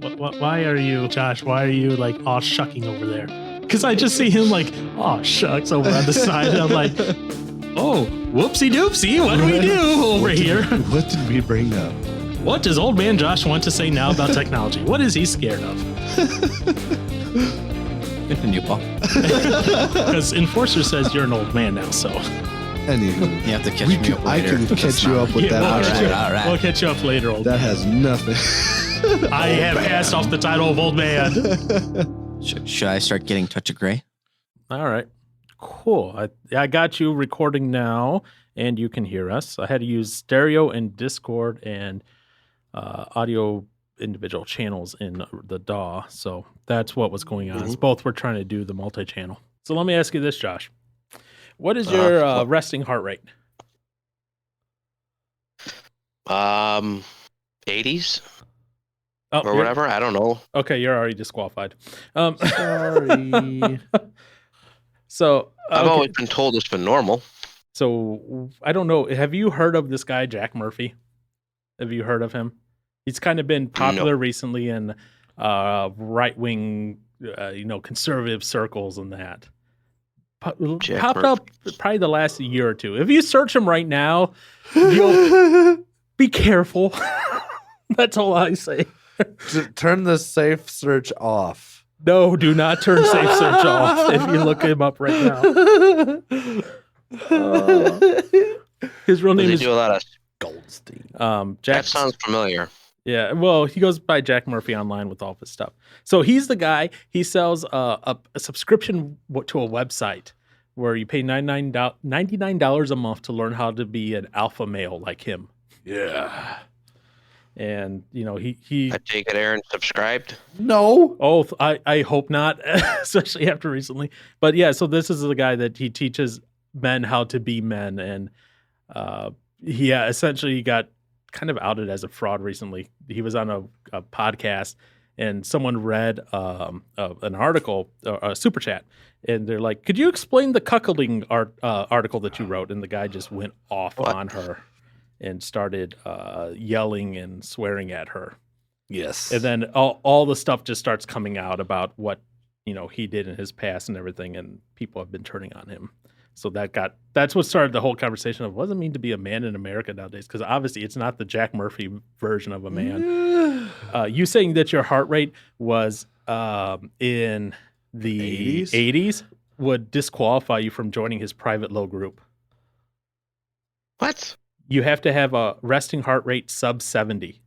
Why are you, Josh? Why are you like all shucking over there? Because I just see him like, oh shucks, over on the side, and I'm like, oh, whoopsie doopsie, what do we do over here? What did we bring up? What does old man Josh want to say now about technology? What is he scared of? Continue, Paul. Because Enforcer says you're an old man now, so. Anywho, You have to catch me up I later. can catch you up with Yeah, that. all right. We'll catch you up later, old That man. has nothing. I have passed off the title of old man. Should I start getting Touch of Gray? All right. Cool. I got you recording now, and you can hear us. I had to use stereo and Discord and audio individual channels in the DAW, so that's what was going on. Both were trying to do the multi-channel. So let me ask you this, Josh. What is your resting heart rate? 80s Oh, or whatever. I don't know. Okay, you're already disqualified. Sorry. So I've okay. always been told it's been normal. So I don't know. Have you heard of this guy, Jack Murphy? Have you heard of him? He's kind of been popular recently in right-wing, conservative circles and that. Jack Popped Murphy. up probably the last year or two. If you search him right now, you'll be careful. That's all I say. Turn the safe search off. No, do not turn safe search off if you look him up right now. His real name They is do a lot of. Goldstein. Jack. That sounds familiar. Yeah, well, he goes by Jack Murphy online with all of his stuff. So he's the guy. He sells a subscription to a website where you pay $99 a month to learn how to be an alpha male like him. Yeah. And he I take it Aaron subscribed. No. oh, I hope not, especially after recently. But yeah, so this is the guy that he teaches men how to be men, and he essentially got kind of outed as a fraud recently. He was on a podcast, and someone read an article, a super chat, and they're like, "Could you explain the cuckolding article that you wrote?" And the guy just went off on her and started yelling and swearing at her. Yes. And then all the stuff just starts coming out about what he did in his past and everything, and people have been turning on him. So that's what started the whole conversation of what does it mean to be a man in America nowadays? Because obviously it's not the Jack Murphy version of a man. You saying that your heart rate was in the 80s would disqualify you from joining his private low group. What? You have to have a resting heart rate sub 70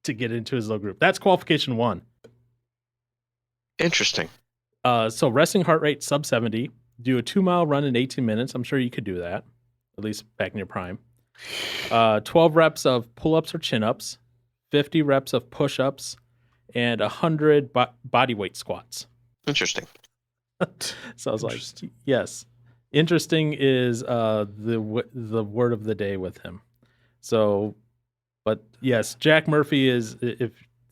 to get into his low group. That's qualification 1. Interesting. So resting heart rate sub 70. Do a 2-mile run in 18 minutes. I'm sure you could do that, at least back in your prime. 12 reps of pull-ups or chin-ups, 50 reps of push-ups, and 100 body weight squats. Interesting. So I was like, yes. Interesting is the word of the day with him. So, but yes, Jack Murphy is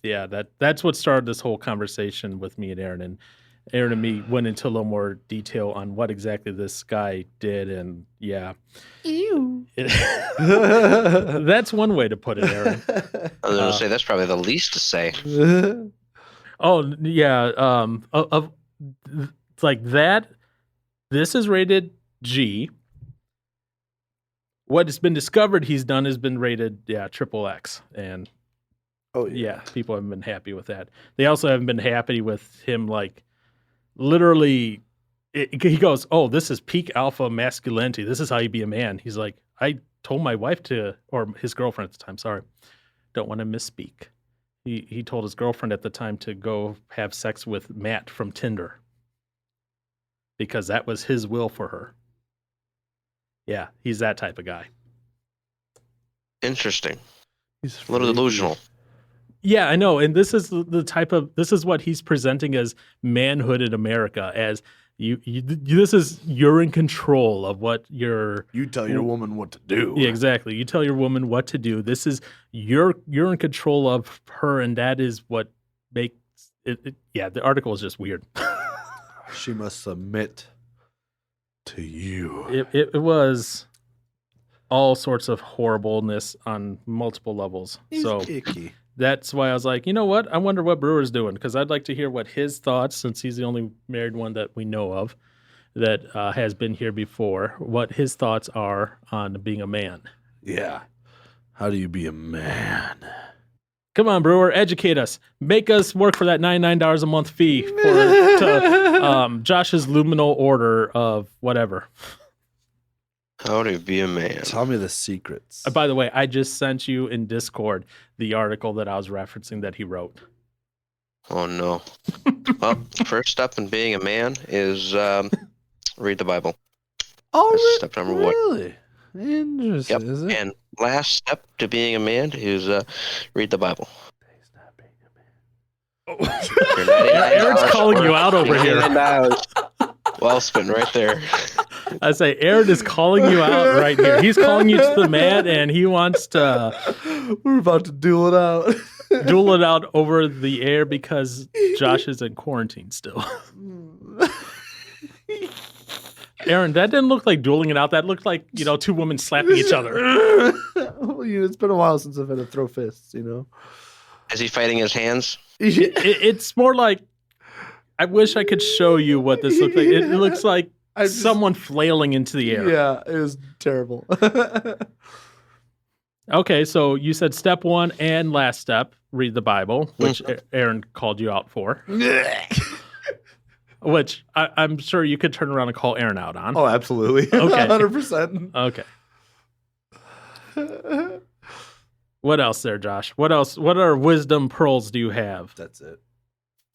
that's what started this whole conversation with me and Aaron. And Aaron and me went into a little more detail on what exactly this guy did, and yeah. Ew. That's one way to put it, Aaron. I was going to say that's probably the least to say. Oh, yeah. Like that, this is rated G. What has been discovered he's done has been rated, XXX. And yeah, people haven't been happy with that. They also haven't been happy with him, like, literally, he goes, oh, this is peak alpha masculinity. This is how you be a man. He's like, I told my wife or his girlfriend at the time, sorry, don't want to misspeak. He told his girlfriend at the time to go have sex with Matt from Tinder because that was his will for her. Yeah, he's that type of guy. Interesting. He's A little delusional. Yeah, I know. And this is this is what he's presenting as manhood in America, as you're in control of what You tell your woman what to do. Yeah, exactly. You tell your woman what to do. This is you're in control of her, and that is what makes it. Yeah, the article is just weird. She must submit to you. It was all sorts of horribleness on multiple levels. He's so icky. that's why I was like, you know what? I wonder what Brewer's doing, because I'd like to hear what his thoughts, since he's the only married one that we know of that has been here before, what his thoughts are on being a man. Yeah. How do you be a man? Come on, Brewer, educate us. Make us work for that $99 a month fee for Josh's luminal order of whatever. How to be a man. Tell me the secrets. By the way, I just sent you in Discord the article that I was referencing that he wrote. Oh, no. Well, first step in being a man is read the Bible. Oh, That's step number one. really? Interesting. Yep. Is it? And last step to being a man is read the Bible. He's not being a man. Aaron's calling you out over here. Well spent right there. I say, Aaron is calling you out right here. He's calling you to the mat, and he wants to We're about to duel it out. duel it out over the air because Josh is in quarantine still. Aaron, that didn't look like dueling it out. That looked like, two women slapping each other. Well, it's been a while since I've had to throw fists, Is he fighting his hands? It's more like, I wish I could show you what this looks like. It looks like someone flailing into the air. Yeah, it was terrible. Okay, so you said step one and last step, read the Bible, which Aaron called you out for. Which I'm sure you could turn around and call Aaron out on. Oh, absolutely. Okay. 100%. Okay. What else there, Josh? What else? What other wisdom pearls do you have? That's it.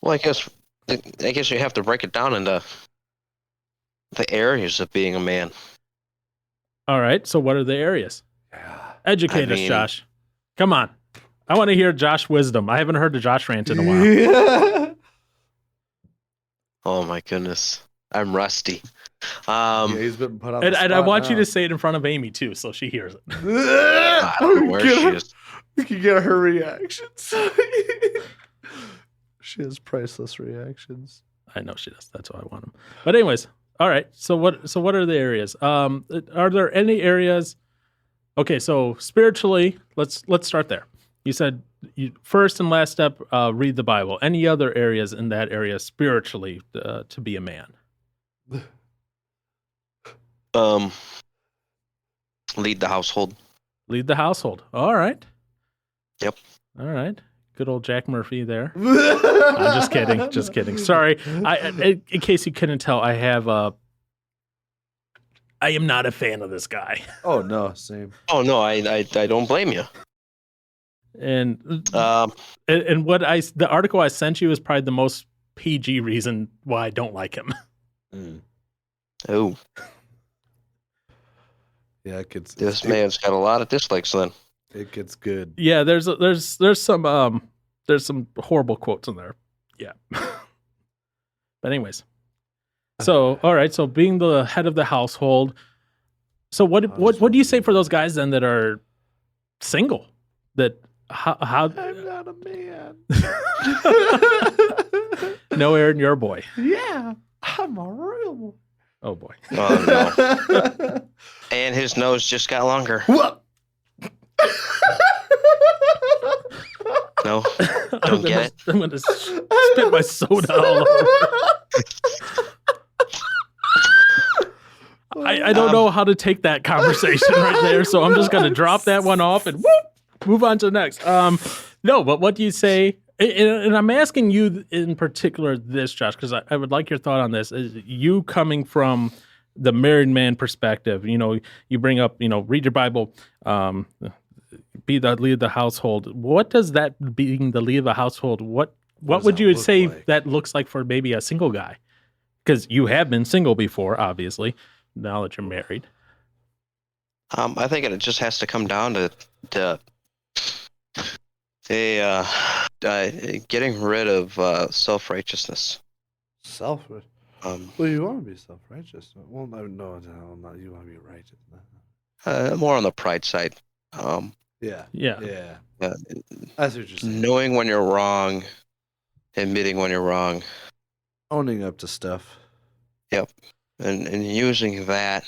Well, I guess you have to break it down into the areas of being a man. All right, so what are the areas? Yeah. Educate us, Josh. Come on. I want to hear Josh wisdom. I haven't heard the Josh rant in a while. Yeah. Oh my goodness, I'm rusty. He's been put on the And I spot want you now. to say it in front of Amy too, so she hears it. I don't know where she is. We can get her reactions. She has priceless reactions. I know she does. That's why I want them. But anyways, all right. So what are the areas? Are there any areas? Okay, so spiritually, let's start there. You said first and last step, read the Bible. Any other areas in that area spiritually to be a man? Lead the household. Lead the household. All right. Yep. All right. Good old Jack Murphy there. I'm just kidding. Just kidding. Sorry. In case you couldn't tell, I am not a fan of this guy. Oh no, same. Oh no, I don't blame you. And what the article I sent you is probably the most PG reason why I don't like him. Oh, yeah, it gets. this man's got a lot of dislikes then. It gets good. Yeah, there's some horrible quotes in there. Yeah. But anyways. So, all right, so being the head of the household. So what do you say for those guys then that are single? That how I'm not a man. No, Aaron, you're a boy. Yeah, I'm a real boy. Oh boy. Oh no. And his nose just got longer. What? No, don't get it. I'm gonna spit my soda all over. I don't know how to take that conversation right there, so I'm just gonna drop that one off and move on to the next. No, but what do you say? And I'm asking you in particular this, Josh, because I would like your thought on this. Is you coming from the married man perspective? You bring up, read your Bible, be the lead of the household. What does that being the lead of the household? What would you say that looks like for maybe a single guy? Because you have been single before, obviously. Now that you're married, I think it just has to come down to getting rid of self-righteousness. Well, you want to be self-righteous. Well, no, not you want to be righteous. More on the pride side. Yeah. That's what you're saying. Knowing when you're wrong, admitting when you're wrong, Owning up to stuff. Yep, and using that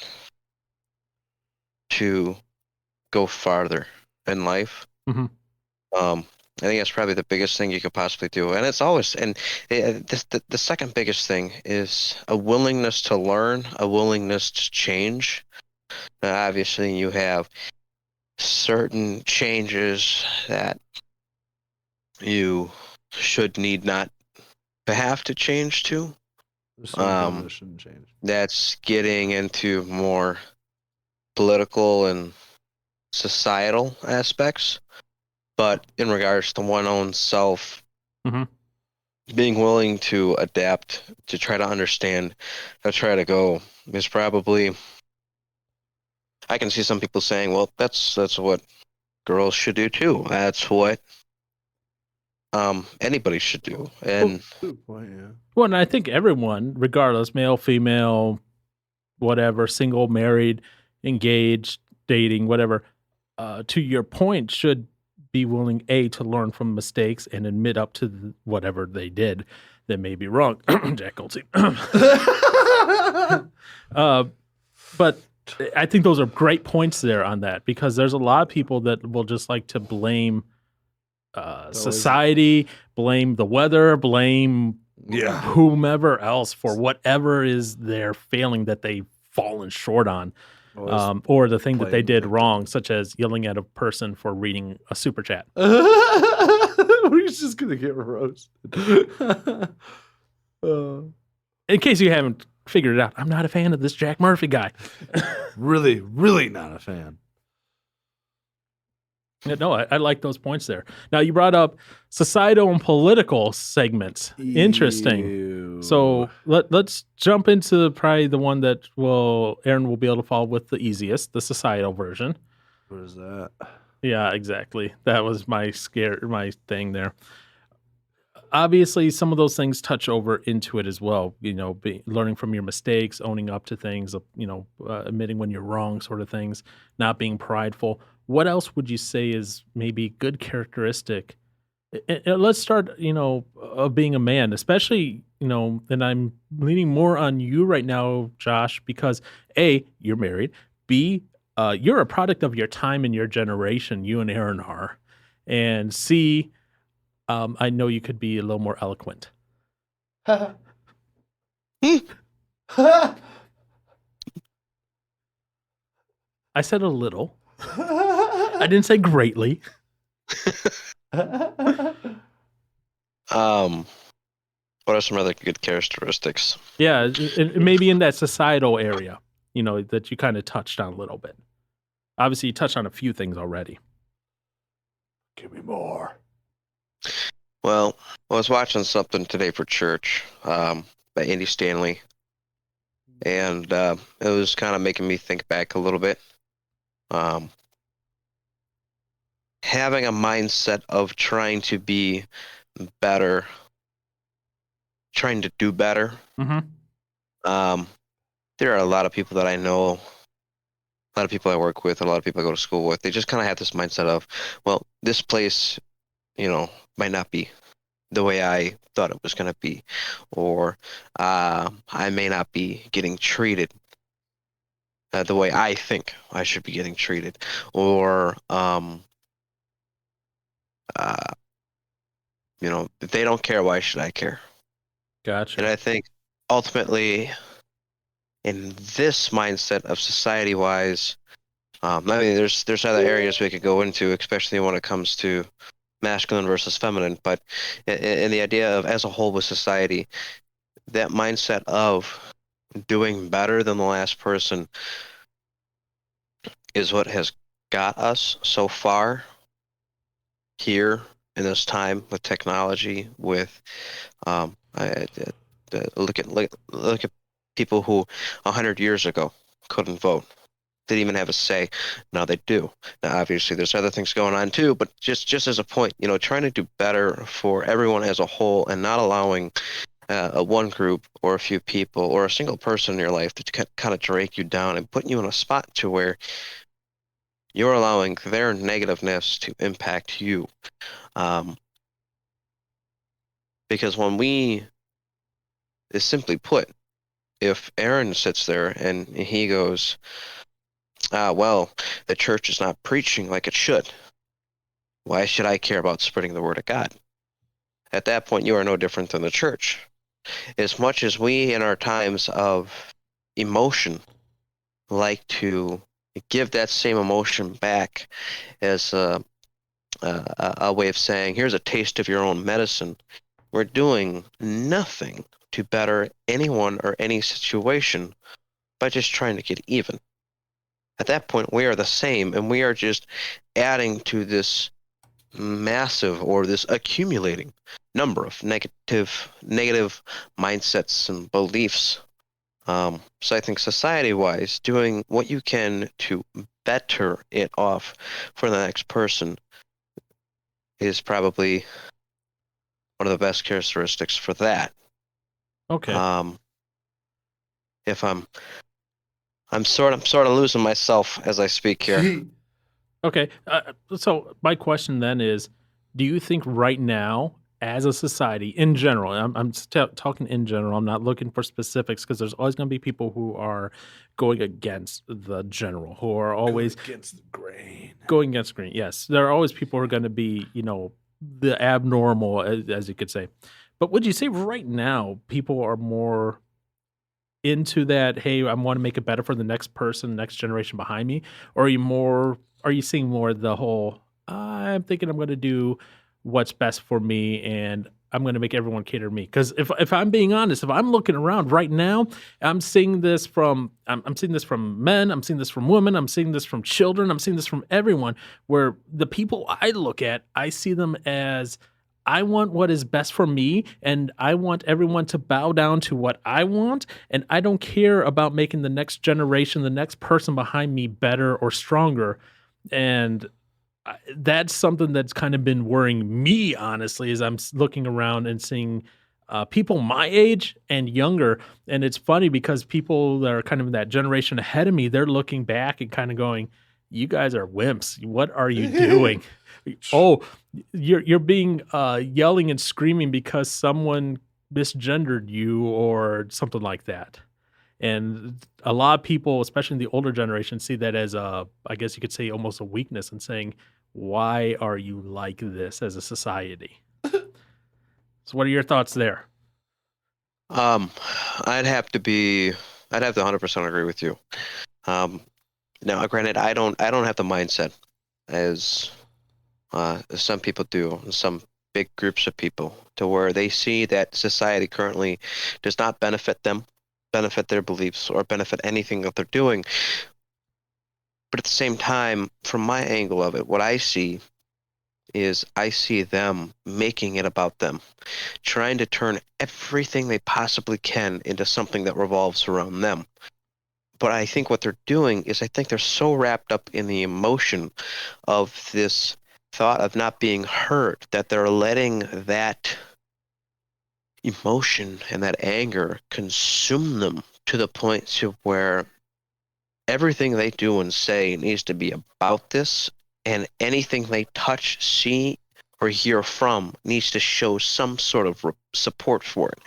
to go farther in life. Mhm. I think that's probably the biggest thing you could possibly do. And it's always, and the second biggest thing is a willingness to learn, a willingness to change. Now, obviously, you have certain changes that you need not to have to change to. That shouldn't change. That's getting into more political and societal aspects. But in regards to one's own self, being willing to adapt, to try to understand, to try to go is probably. I can see some people saying, "Well, that's what girls should do too. That's what anybody should do." And good point, yeah. Well, and I think everyone, regardless, male, female, whatever, single, married, engaged, dating, whatever, to your point, should be willing to learn from mistakes and admit up to whatever they did that may be wrong. Jack Goldstein. But I think those are great points there on that, because there's a lot of people that will just like to blame society, blame the weather, blame whomever else for whatever is their failing that they've fallen short on. Or the thing that they did wrong, such as yelling at a person for reading a super chat. We're just going to get roasted. In case you haven't figured it out, I'm not a fan of this Jack Murphy guy. Really, really not a fan. No, I like those points there. Now, you brought up societal and political segments. Interesting. Ew. So let's jump into probably the one that Aaron will be able to follow with the easiest, the societal version. What is that? Yeah, exactly. That was my thing there. Obviously, some of those things touch over into it as well. Learning from your mistakes, owning up to things, admitting when you're wrong, sort of things, not being prideful. What else would you say is maybe good characteristic? Let's start, of being a man, especially, and I'm leaning more on you right now, Josh, because A, you're married. B, you're a product of your time and your generation. You and Aaron are. And C, I know you could be a little more eloquent. I said a little. I didn't say greatly. What are some other good characteristics? Yeah, maybe in that societal area, that you kind of touched on a little bit. Obviously, you touched on a few things already. Give me more. Well, I was watching something today for church by Andy Stanley, and it was kind of making me think back a little bit. Having a mindset of trying to be better, trying to do better. Mm-hmm. There are a lot of people that I know, a lot of people I work with, a lot of people I go to school with. They just kind of have this mindset of, well, this place, might not be the way I thought it was going to be, or I may not be getting treated the way I think I should be getting treated, or if they don't care, why should I care? Gotcha. And I think ultimately, in this mindset of society-wise, there's other areas we could go into, especially when it comes to masculine versus feminine. But in the idea of as a whole with society, that mindset of doing better than the last person is what has got us so far here in this time with technology. With look at people who 100 years ago couldn't vote, didn't even have a say. Now they do. Now obviously there's other things going on too, but just as a point, trying to do better for everyone as a whole, and not allowing a one group or a few people or a single person in your life to kind of drag you down and putting you in a spot to where you're allowing their negativeness to impact you. Because when simply put, if Aaron sits there and he goes, well, the church is not preaching like it should. Why should I care about spreading the word of God? At that point, you are no different than the church. As much as we, in our times of emotion, like to give that same emotion back as a way of saying, here's a taste of your own medicine, we're doing nothing to better anyone or any situation by just trying to get even. At that point, we are the same, and we are just adding to this massive or this accumulating number of negative mindsets and beliefs. So I think society-wise, doing what you can to better it off for the next person is probably one of the best characteristics for that. Okay. If I'm sort of losing myself as I speak here. Okay. So my question then is, do you think right now, as a society in general, and I'm talking in general, I'm not looking for specifics because there's always going to be people who are going against the general, who are always against the grain. Going against the grain, yes. There are always people who are going to be, the abnormal, as you could say. But would you say right now people are more into that, hey, I want to make it better for the next person, next generation behind me? Or are you seeing more the whole, I'm thinking I'm going to do what's best for me and I'm going to make everyone cater to me? Because if I'm being honest, if I'm looking around right now, I'm seeing this from men, I'm seeing this from women, I'm seeing this from children, I'm seeing this from everyone, where the people I look at, I see them as, I want what is best for me, and I want everyone to bow down to what I want, and I don't care about making the next generation, the next person behind me better or stronger. And that's something that's kind of been worrying me, honestly, as I'm looking around and seeing people my age and younger. And it's funny because people that are kind of in that generation ahead of me, they're looking back and kind of going, you guys are wimps. What are you doing? Oh, you're being yelling and screaming because someone misgendered you or something like that. And a lot of people, especially in the older generation, see that as I guess you could say almost a weakness, and saying, why are you like this as a society? So what are your thoughts there? I'd have to 100% agree with you. Now, granted, I don't have the mindset as some people do, some big groups of people, to where they see that society currently does not benefit them, benefit their beliefs, or benefit anything that they're doing. But at the same time, from my angle of it, what I see is I see them making it about them, trying to turn everything they possibly can into something that revolves around them. But I think what they're doing is I think they're so wrapped up in the emotion of this thought of not being heard that they're letting that emotion and that anger consume them to the point to where everything they do and say needs to be about this, and anything they touch, see, or hear from needs to show some sort of support for it.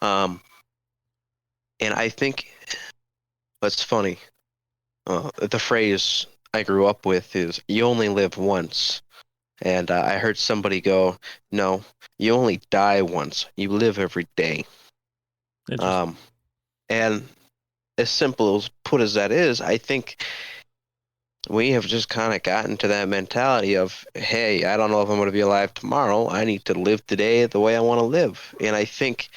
And I think what's funny, the phrase I grew up with is, you only live once. And I heard somebody go, no, you only die once. You live every day. And as simple as put as that is, I think we have just kind of gotten to that mentality of, hey, I don't know if I'm going to be alive tomorrow. I need to live today the way I want to live. And I think,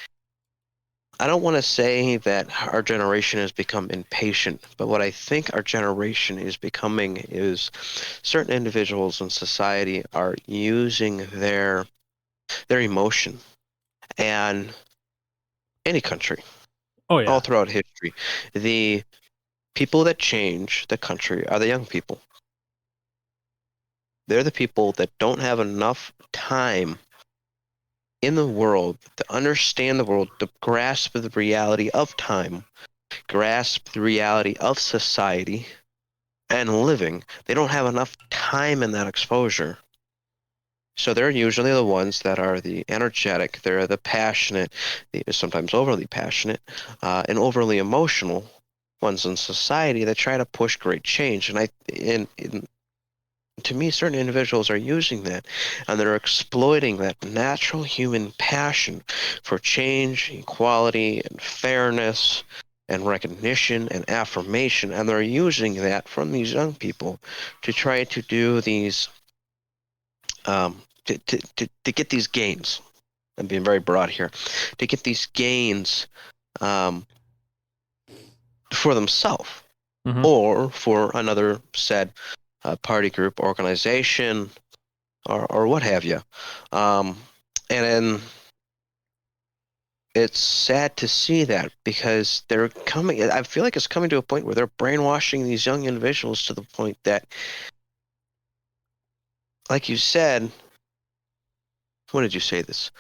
I don't want to say that our generation has become impatient, but what I think our generation is becoming is certain individuals in society are using their emotion, and any country, all throughout history, the people that change the country are the young people. They're the people that don't have enough time in the world to understand the world, to grasp the reality of time, grasp the reality of society and living. They don't have enough time in that exposure. So they're usually the ones that are the energetic, they're the passionate, sometimes overly passionate, and overly emotional ones in society that try to push great change. And to me, certain individuals are using that, and they're exploiting that natural human passion for change, equality, and fairness, and recognition and affirmation, and they're using that from these young people to try to do these, to get these gains. I'm being very broad here, to get these gains for themselves or for another said party group, organization, or what have you. And then it's sad to see that, because they're coming, I feel like it's coming to a point where they're brainwashing these young individuals to the point that, like you said, when did you say this?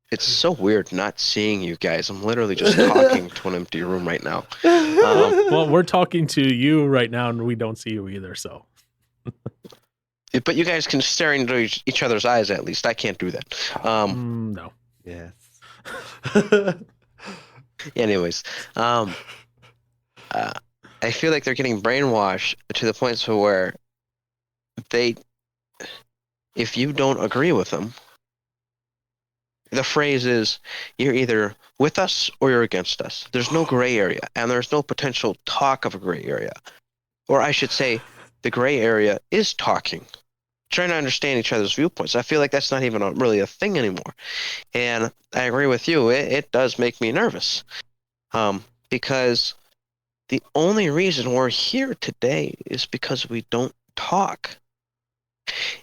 It's so weird not seeing you guys. I'm literally just talking to an empty room right now. Well, we're talking to you right now, and we don't see you either, so. But you guys can stare into each other's eyes, at least. I can't do that. No. Yes. Anyways, I feel like they're getting brainwashed to the point to where if you don't agree with them, the phrase is, you're either with us or you're against us. There's no gray area, and there's no potential talk of a gray area. Or I should say, the gray area is talking, trying to understand each other's viewpoints. I feel like that's not even really a thing anymore. And I agree with you. It does make me nervous, because the only reason we're here today is because we don't talk.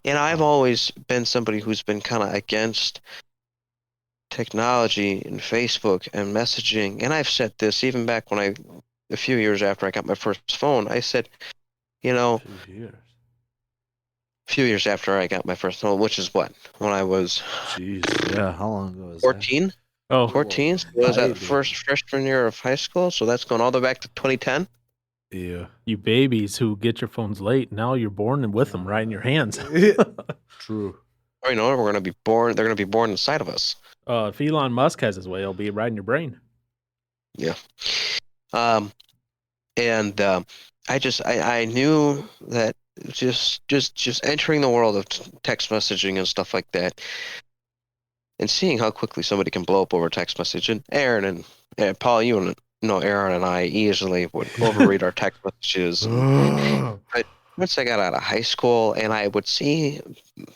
And I've always been somebody who's been kind of against technology and Facebook and messaging. And I've said this even back when a few years after I got my first phone, I said, a few years after I got my first phone, which is what? When I was... Jeez, yeah, how long ago was 14? that? Oh, 14? So it was that first freshman year of high school, so that's going all the way back to 2010. Yeah. You babies who get your phones late, now you're born with them right in your hands. True. Or, we're going to be born, they're going to be born inside of us. If Elon Musk has his way, it'll be right in your brain. Yeah. I knew that just entering the world of text messaging and stuff like that, and seeing how quickly somebody can blow up over text message. And Aaron and Paul, Aaron and I easily would overread our text messages. But once I got out of high school, and I would see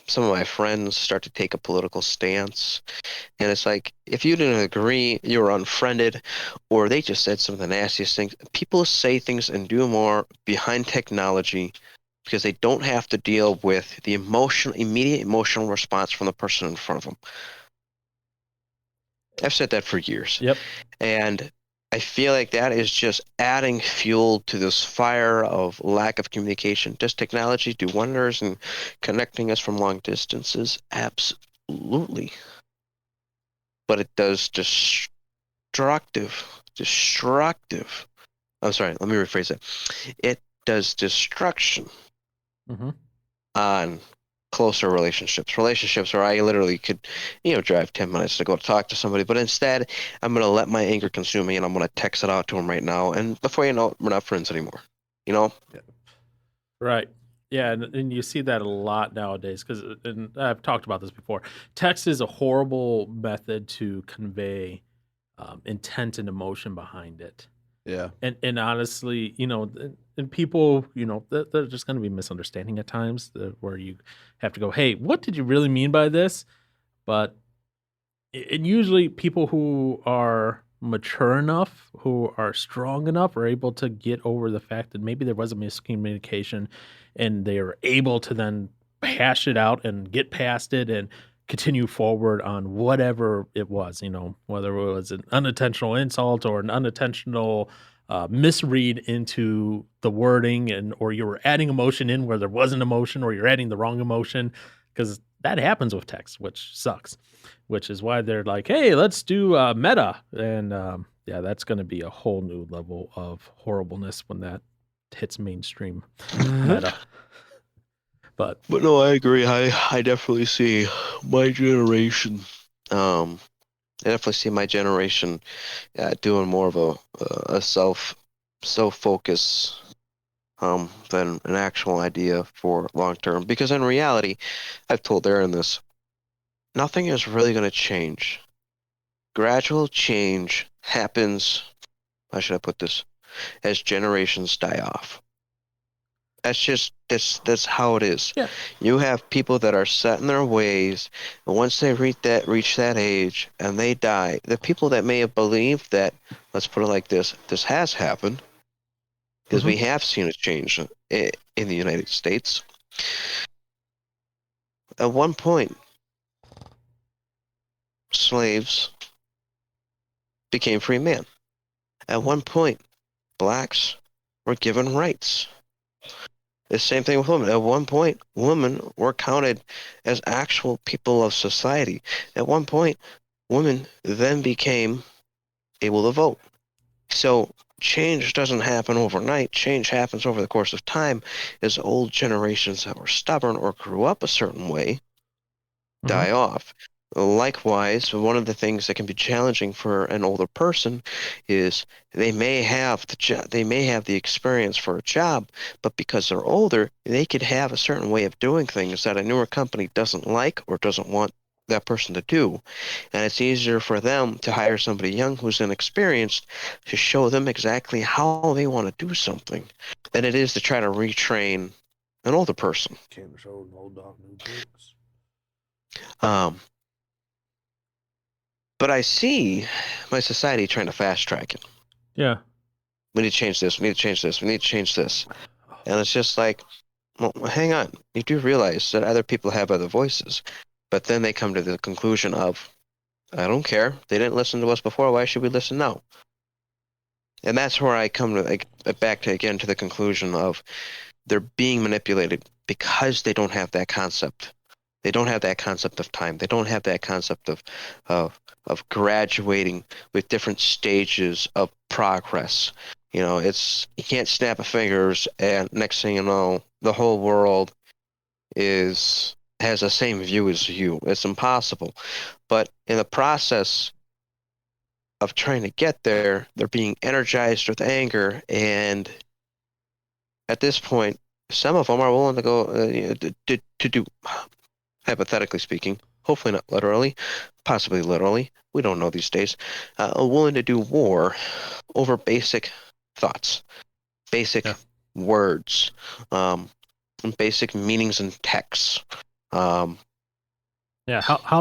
some of my friends start to take a political stance, and it's like, if you didn't agree, you were unfriended, or they just said some of the nastiest things. People say things and do more behind technology because they don't have to deal with the immediate emotional response from the person in front of them. I've said that for years. Yep. And I feel like that is just adding fuel to this fire of lack of communication. Does technology do wonders in connecting us from long distances? Absolutely. But it does destructive. I'm sorry, let me rephrase it. It does destruction on closer relationships where I literally could, drive 10 minutes to go talk to somebody, but instead I'm going to let my anger consume me, and I'm going to text it out to them right now, and before you know it, we're not friends anymore. Yeah. Right. Yeah, and you see that a lot nowadays, and I've talked about this before. Text is a horrible method to convey intent and emotion behind it. Yeah. And honestly, and people, they're just going to be misunderstanding at times, where you have to go, hey, what did you really mean by this? But and usually people who are mature enough, who are strong enough, are able to get over the fact that maybe there was a miscommunication, and they are able to then hash it out and get past it and continue forward on whatever it was, whether it was an unintentional insult or an unintentional misread into the wording, or you were adding emotion in where there wasn't emotion, or you're adding the wrong emotion, because that happens with text, which sucks, which is why they're like, hey, let's do meta. And that's going to be a whole new level of horribleness when that hits mainstream meta. But no, I agree. I definitely see my generation. I definitely see my generation doing more of a self-focus than an actual idea for long term. Because in reality, I've told Aaron this, nothing is really going to change. Gradual change happens, how should I put this, as generations die off. That's how it is. Yeah. You have people that are set in their ways, and once they reach that age and they die, the people that may have believed that, let's put it like this has happened, because we have seen a change in the United States. At one point, slaves became free men. At one point, blacks were given rights. The same thing with women. At one point, women were counted as actual people of society. At one point, women then became able to vote. So change doesn't happen overnight. Change happens over the course of time as old generations that were stubborn or grew up a certain way die off. Likewise, one of the things that can be challenging for an older person is they may have the experience for a job, but because they're older, they could have a certain way of doing things that a newer company doesn't like or doesn't want that person to do. And it's easier for them to hire somebody young who's inexperienced to show them exactly how they want to do something than it is to try to retrain an older person. Can't show an old dog new tricks. But I see my society trying to fast track it. Yeah. We need to change this. We need to change this. We need to change this. And it's just like, well, hang on. You do realize that other people have other voices. But then they come to the conclusion of, I don't care. They didn't listen to us before. Why should we listen now? And that's where I come to back to again to the conclusion of they're being manipulated because they don't have that concept. They don't have that concept of time. They don't have that concept of graduating with different stages of progress. You know, you can't snap a fingers and next thing you know, the whole world has the same view as you. It's impossible. But in the process of trying to get there, they're being energized with anger, and at this point, some of them are willing to go to do, hypothetically speaking, hopefully not literally, possibly literally, we don't know these days, willing to do war over basic thoughts, basic words, basic meanings and texts. How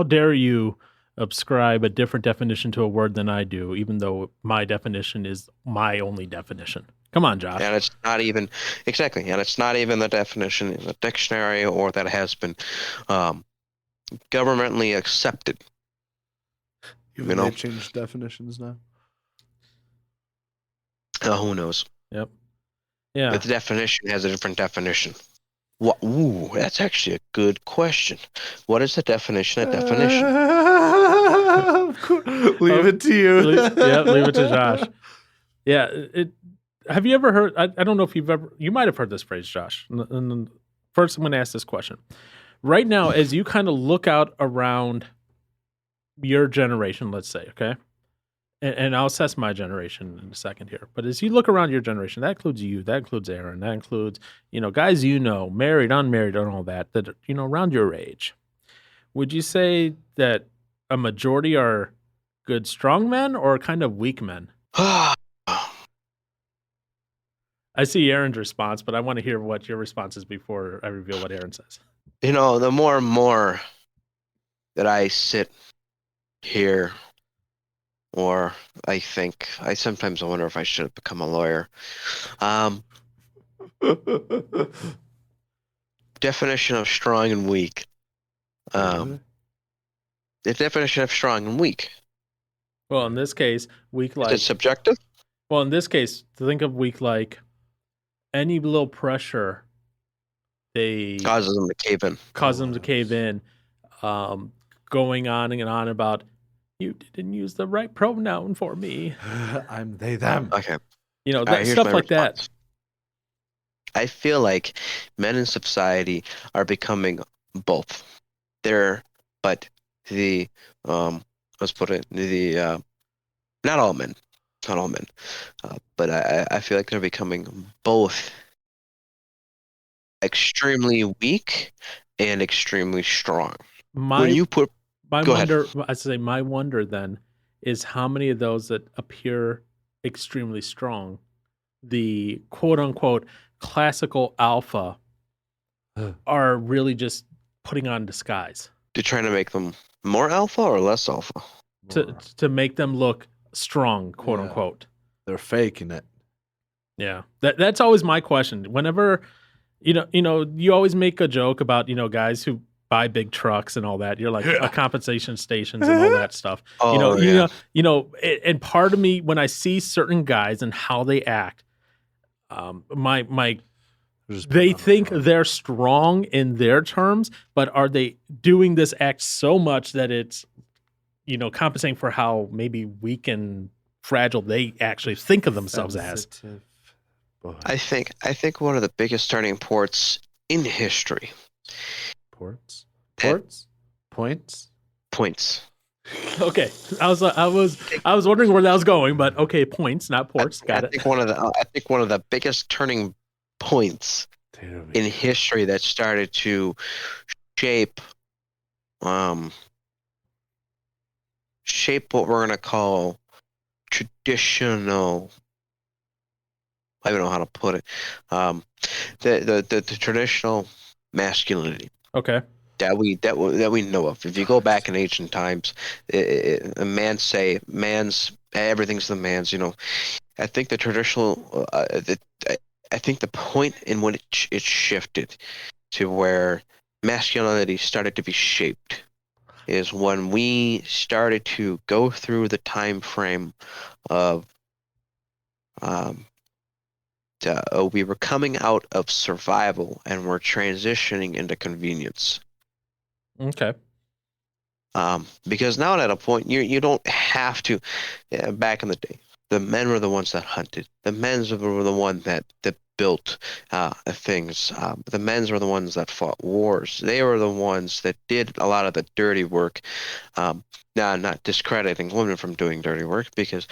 dare you ascribe a different definition to a word than I do, even though my definition is my only definition? Come on, Josh. And it's not even, exactly, and it's not even the definition in the dictionary or that has been governmentally accepted. Even they changed definitions now? Who knows? Yep. Yeah. But the definition has a different definition. Ooh, that's actually a good question. What is the definition of definition? Leave it to you. Leave it to Josh. Yeah. Have you ever heard, I don't know if you might have heard this phrase, Josh. And first I'm going to ask this question. Right now, as you kind of look out around your generation, let's say, okay? And I'll assess my generation in a second here. But as you look around your generation, that includes you, that includes Aaron, that includes, guys married, unmarried, and all that, around your age. Would you say that a majority are good, strong men or kind of weak men? I see Aaron's response, but I want to hear what your response is before I reveal what Aaron says. The more and more that I sit here, or I sometimes wonder if I should have become a lawyer. Definition of strong and weak. The definition of strong and weak. Well, in this case, weak like... Is it subjective? Well, in this case, think of weak like any little pressure, they... Causes them to cave in. Going on and on about, you didn't use the right pronoun for me. I'm they, them. Okay. Stuff like that. I feel like men in society are becoming both. But the, let's put it, not all men, but I feel like they're becoming both extremely weak and extremely strong. My When you put my Go ahead. wonder, I say my wonder then is how many of those that appear extremely strong, the quote unquote classical alpha, are really just putting on disguise You're trying to make them more alpha or less alpha? to make them look strong, quote unquote. They're faking it. Yeah, that's always my question. Whenever you always make a joke about guys who buy big trucks and all that. You're like compensation stations and all that stuff. Oh, And part of me when I see certain guys and how they act, they think they're strong in their terms, but are they doing this act so much that it's compensating for how maybe weak and fragile they actually think of themselves as? I think one of the biggest turning points in history. Points. Okay, I was wondering where that was going, but okay, points, not ports. Got it. I think one of the biggest turning points in history that started to shape what we're gonna call traditional. I don't know how to put it. The traditional masculinity. Okay. That we know of. If you go back in ancient times, a man say everything's the man's. I think the traditional. I think the point in when it shifted to where masculinity started to be shaped is when we started to go through the time frame of we were coming out of survival and we're transitioning into convenience. Okay. Because now at a point you don't have to. Back in the day, the men were the ones that hunted. The men were the ones that built things. The men were the ones that fought wars. They were the ones that did a lot of the dirty work. Now, I'm not discrediting women from doing dirty work, because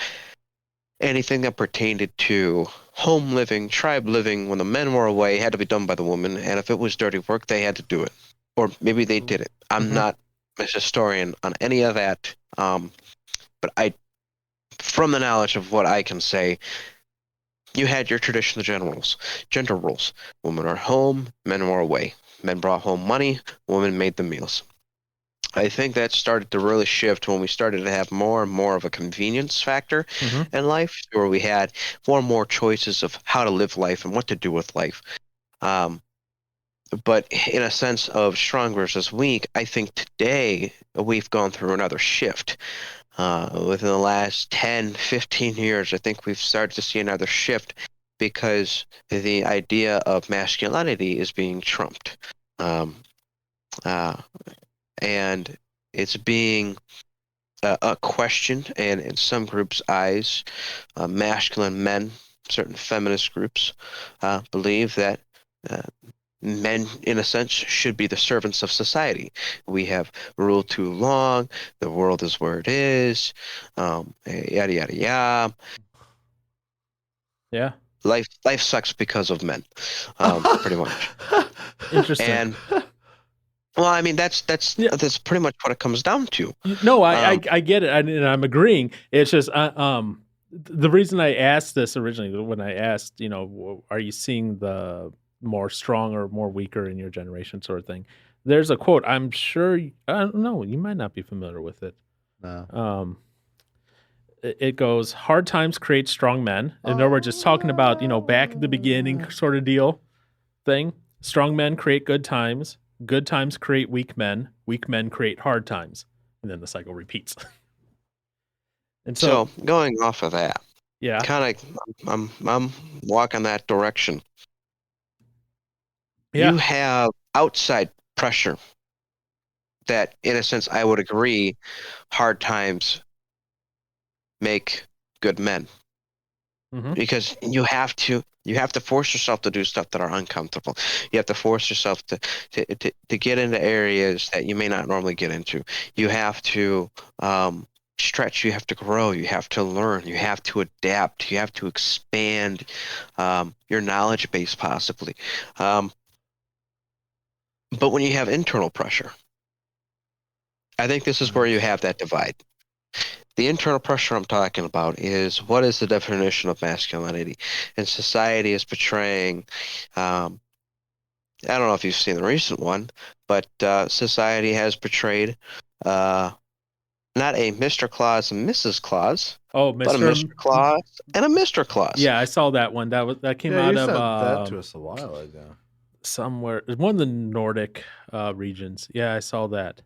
anything that pertained to home living, tribe living, when the men were away, had to be done by the woman. And if it was dirty work, they had to do it. Or maybe they did it. I'm not a historian on any of that. But from the knowledge of what I can say, you had your traditional gender roles. Women are home, men were away. Men brought home money, women made the meals. I think that started to really shift when we started to have more and more of a convenience factor in life, where we had more and more choices of how to live life and what to do with life. But in a sense of strong versus weak, I think today we've gone through another shift. Within the last 10, 15 years, I think we've started to see another shift, because the idea of masculinity is being trumped. And it's being questioned, and in some groups' eyes, masculine men, certain feminist groups, believe that men, in a sense, should be the servants of society. We have ruled too long. The world is where it is. Yada yada yada. Yeah. Life sucks because of men. Pretty much. Interesting. And well, I mean, that's pretty much what it comes down to. No, I get it, and I'm agreeing. It's just the reason I asked this originally, when I asked, are you seeing the more strong or more weaker in your generation sort of thing? There's a quote. I'm sure I don't know. You might not be familiar with it. No. It goes, "Hard times create strong men." And we're just talking about back at the beginning sort of deal thing. Strong men create good times. Good times create weak men. Weak men create hard times, and then the cycle repeats. And so going off of that, yeah, kind of, I'm walking that direction. Yeah. You have outside pressure that, in a sense, I would agree, hard times make good men. Because you have to force yourself to do stuff that are uncomfortable. You have to force yourself to get into areas that you may not normally get into. You have to stretch. You have to grow. You have to learn. You have to adapt. You have to expand your knowledge base, possibly. But when you have internal pressure, I think this is where you have that divide. The internal pressure I'm talking about is what is the definition of masculinity? And society is portraying, I don't know if you've seen the recent one, but society has portrayed not a Mr. Claus and Mrs. Claus, Oh, but a Mr. Claus and a Mr. Claus. Yeah, I saw that one. That came Yeah, out you of said that to us a while ago. somewhere. It's one of the Nordic regions. Yeah, I saw that.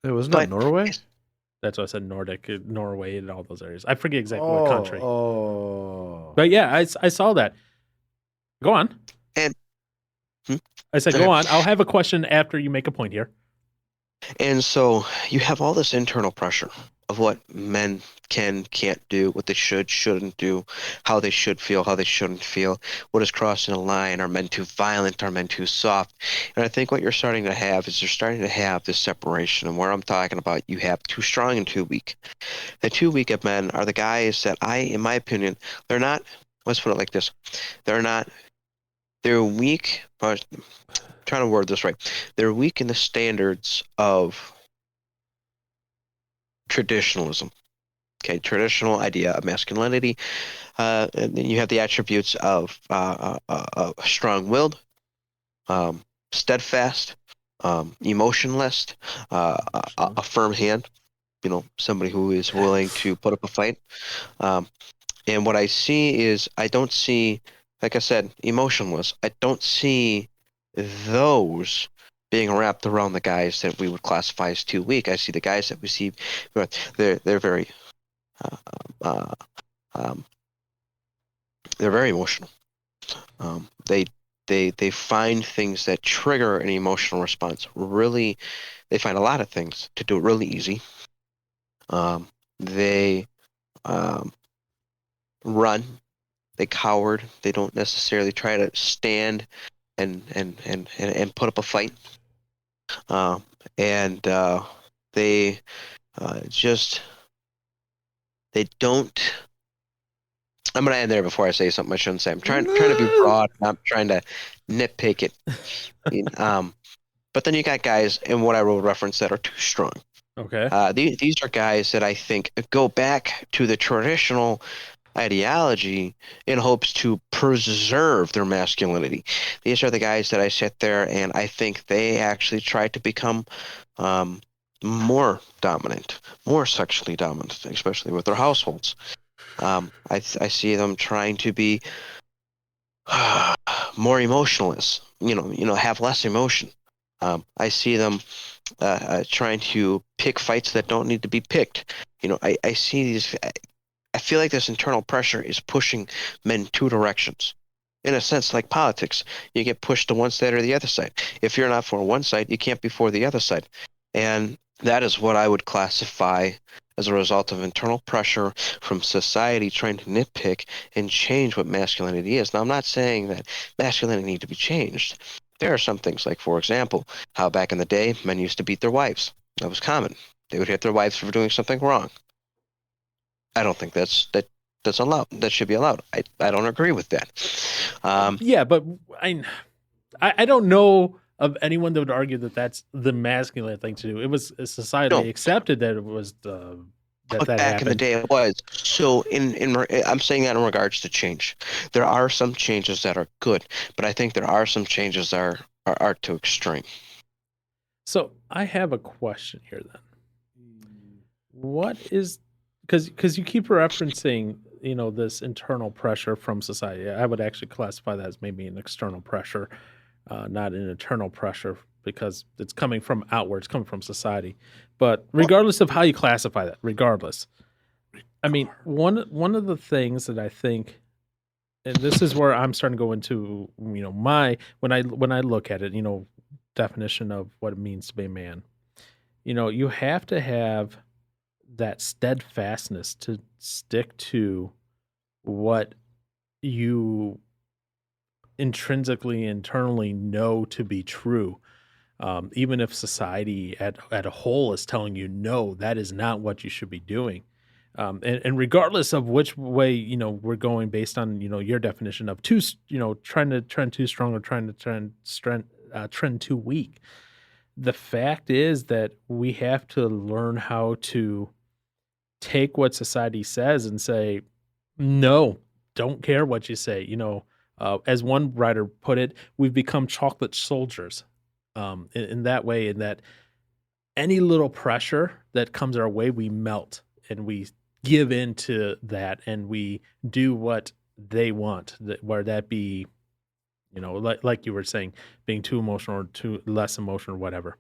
It wasn't that Norway? That's why I said Nordic, Norway, and all those areas. I forget exactly what country. Oh. But yeah, I saw that. Go on. And I said, go on. I'll have a question after you make a point here. And so you have all this internal pressure of what men can't do, what they shouldn't do, how they should feel, how they shouldn't feel, what is crossing a line, are men too violent, are men too soft? And I think what you're starting to have is you're starting to have this separation. And where I'm talking about, you have too strong and too weak. The too weak of men are the guys that in my opinion, they're not, let's put it like this, they're weak, trying to word this right. They're weak in the standards of traditionalism. Okay, traditional idea of masculinity. And then you have the attributes of strong-willed, steadfast, emotionless, a firm hand. Somebody who is willing to put up a fight. And what I see is, I don't see, like I said, emotionless. I don't see those being wrapped around the guys that we would classify as too weak. I see the guys that we see, they're very they're very emotional. They find things that trigger an emotional response. Really, they find a lot of things to do it really easy. They run. They coward. They don't necessarily try to stand and put up a fight. They they don't. I'm going to end there before I say something I shouldn't say. I'm trying to be broad. I'm trying to nitpick it. But then you got guys, and what I will reference, that are too strong. Okay. These are guys that I think go back to the traditional ideology in hopes to preserve their masculinity. These are the guys that I sit there and I think they actually try to become more dominant, more sexually dominant, especially with their households. I see them trying to be more emotionless, have less emotion. I see them trying to pick fights that don't need to be picked. I see these. I feel like this internal pressure is pushing men two directions. In a sense, like politics, you get pushed to one side or the other side. If you're not for one side, you can't be for the other side. And that is what I would classify as a result of internal pressure from society trying to nitpick and change what masculinity is. Now, I'm not saying that masculinity needs to be changed. There are some things, like, for example, how back in the day, men used to beat their wives. That was common. They would hit their wives for doing something wrong. I don't think that's allowed. That should be allowed. I don't agree with that. Yeah, but I don't know of anyone that would argue that that's the masculine thing to do. It was societally accepted that it was that back happened. in the day it was. So I'm saying that in regards to change. There are some changes that are good, but I think there are some changes that are too extreme. So I have a question here then. What is, because you keep referencing, this internal pressure from society. I would actually classify that as maybe an external pressure, not an internal pressure, because it's coming from outwards, coming from society. But regardless of how you classify that, I mean, one of the things that I think, and this is where I'm starting to go into, when I look at it, definition of what it means to be a man. You have to have that steadfastness to stick to what you intrinsically, internally know to be true. Even if society at a whole is telling you, no, that is not what you should be doing. And regardless of which way, we're going based on, your definition of trying too strong or trying to trend too weak. The fact is that we have to learn how to take what society says and say, no, don't care what you say. As one writer put it, we've become chocolate soldiers in that way, in that any little pressure that comes our way, we melt and we give into that and we do what they want, whether that be, like you were saying, being too emotional or too less emotional or whatever,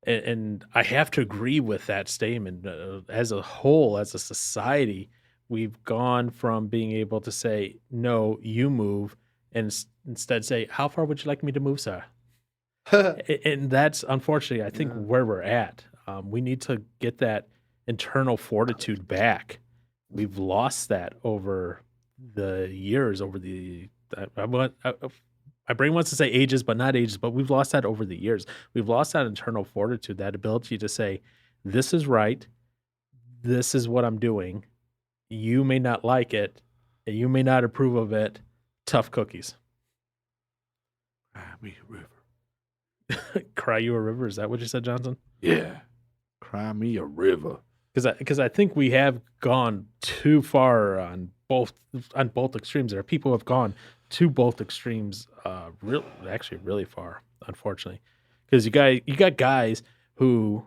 and I have to agree with that statement. As a whole, as a society, we've gone from being able to say, no, you move, and instead say, how far would you like me to move, sir? And that's, unfortunately, I think, where we're at. We need to get that internal fortitude back. We've lost that over the years, my brain wants to say ages, but not ages, but we've lost that over the years. We've lost that internal fortitude, that ability to say, this is right. This is what I'm doing. You may not like it. You may not approve of it. Tough cookies. Cry me a river. Cry you a river? Is that what you said, Johnson? Yeah. Cry me a river. Because I think we have gone too far on both extremes. There are people who have gone to both extremes, really far, unfortunately. Because you got guys who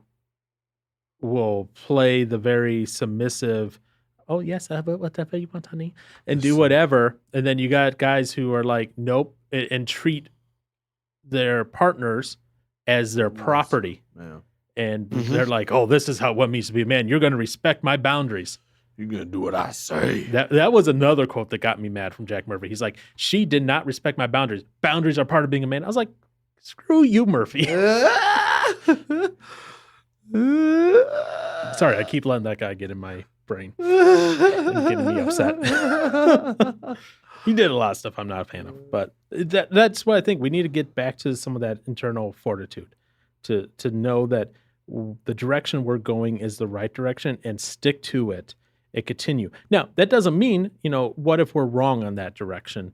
will play the very submissive, oh yes, whatever you want, honey, and do whatever, and then you got guys who are like, nope, and treat their partners as their property. Yeah. And they're like, oh, this is what it means to be a man. You're going to respect my boundaries. You're going to do what I say. That was another quote that got me mad from Jack Murphy. He's like, she did not respect my boundaries. Boundaries are part of being a man. I was like, screw you, Murphy. Sorry, I keep letting that guy get in my brain and getting me upset. He did a lot of stuff I'm not a fan of. But that's what I think. We need to get back to some of that internal fortitude to know that the direction we're going is the right direction and stick to it and continue. Now, that doesn't mean, what if we're wrong on that direction?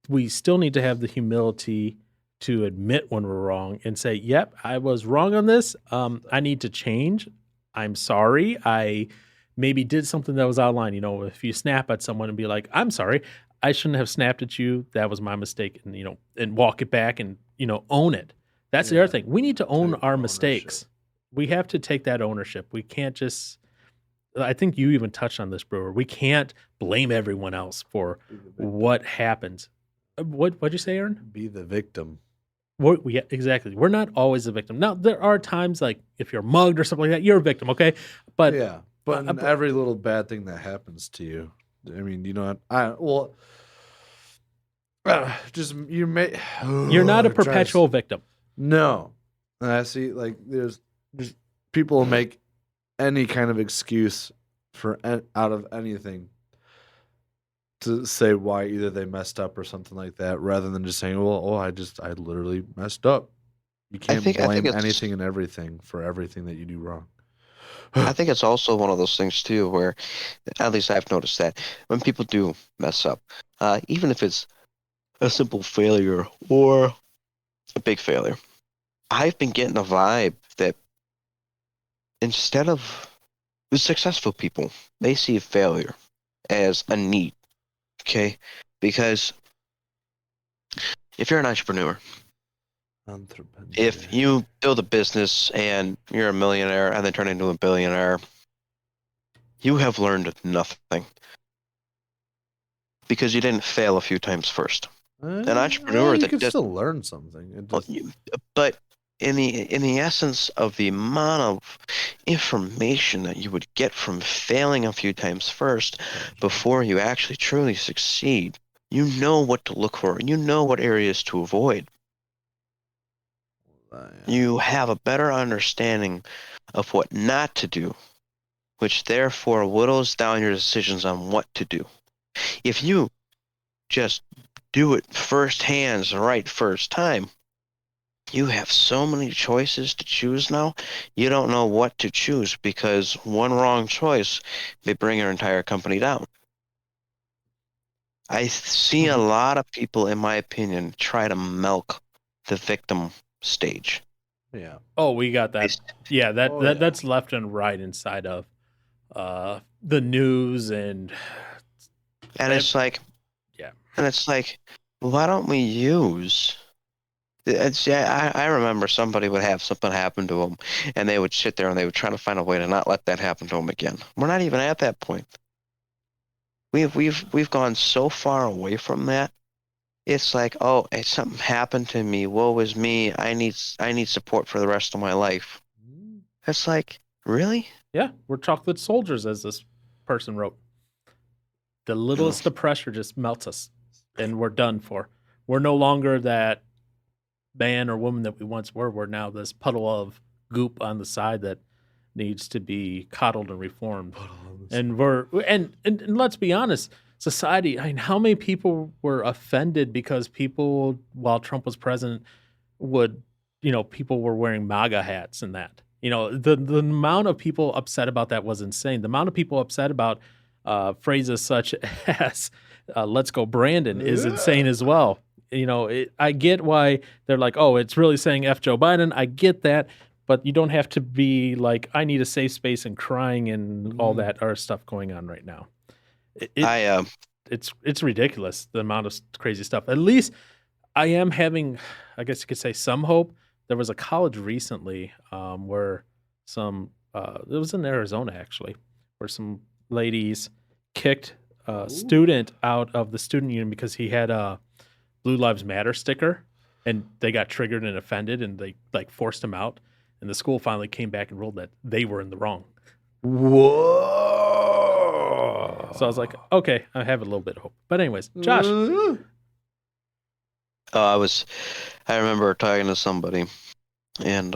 We still need to have the humility to admit when we're wrong and say, yep, I was wrong on this. I need to change. I'm sorry. I maybe did something that was out of line. If you snap at someone and be like, I'm sorry, I shouldn't have snapped at you. That was my mistake. And, and walk it back and, own it. That's the other thing. We need to own our mistakes. We have to take that ownership. We can't just, I think you even touched on this, Brewer. We can't blame everyone else for what happens. What'd you say, Aaron? Be the victim. Exactly. We're not always a victim. Now, there are times like if you're mugged or something like that, you're a victim, okay? But yeah, but every little bad thing that happens to you, I mean, you're not a perpetual victim. No. And I see, like, there's people who make any kind of excuse out of anything to say why either they messed up or something like that, rather than just saying, I literally messed up. You can't blame anything and everything for everything that you do wrong. I think it's also one of those things, too, where, at least I've noticed that, when people do mess up, even if it's a simple failure or a big failure, I've been getting a vibe that instead of the successful people, they see failure as a need, okay? Because if you're an entrepreneur, if you build a business and you're a millionaire and then turn into a billionaire, you have learned nothing because you didn't fail a few times first. An entrepreneur you can still learn something. But in the essence of the amount of information that you would get from failing a few times first before you actually truly succeed, you know what to look for. You know what areas to avoid. You have a better understanding of what not to do, which therefore whittles down your decisions on what to do. If you just do it firsthand right first time, you have so many choices to choose now, you don't know what to choose because one wrong choice may bring your entire company down. I see a lot of people, in my opinion, try to milk the victim stage. Yeah. Oh, we got that. Yeah, that's Yeah. left and right inside of the news and it's like, why don't we use? I remember somebody would have something happen to them, and they would sit there and they would try to find a way to not let that happen to them again. We're not even at that point. We've gone so far away from that. It's like, oh, hey, something happened to me. Woe is me. I need support for the rest of my life. It's like, really? Yeah, we're chocolate soldiers, as this person wrote. The littlest of pressure just melts us, and we're done for. We're no longer that man or woman that we once were. We're now this puddle of goop on the side that needs to be coddled and reformed. And and let's be honest, society, I mean, how many people were offended because people, while Trump was president, people were wearing MAGA hats and that. The amount of people upset about that was insane. The amount of people upset about phrases such as "Let's go, Brandon" is insane as well. I get why they're like, oh, it's really saying F Joe Biden. I get that, but you don't have to be like, I need a safe space and crying and all that other stuff going on right now. It's ridiculous, the amount of crazy stuff. At least I am having, I guess you could say, some hope. There was a college recently where it was in Arizona actually, where some ladies kicked a student out of the student union because he had a Blue Lives Matter sticker, and they got triggered and offended, and they forced him out. And the school finally came back and ruled that they were in the wrong. Whoa! So I was like, okay, I have a little bit of hope. But anyways, Josh. I remember talking to somebody, and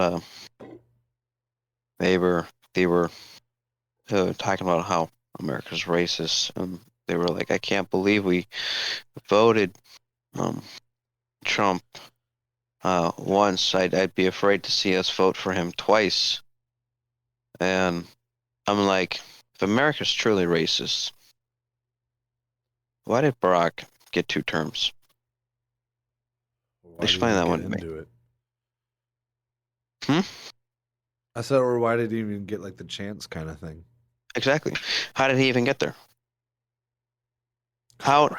they were talking about how America's racist, and they were like, I can't believe we voted Trump once. I'd be afraid to see us vote for him twice. And I'm like, if America's truly racist, why did Barack get 2 terms? Explain that one to me. I said, or why did he even get like the chance kind of thing? Exactly. How did he even get there? How?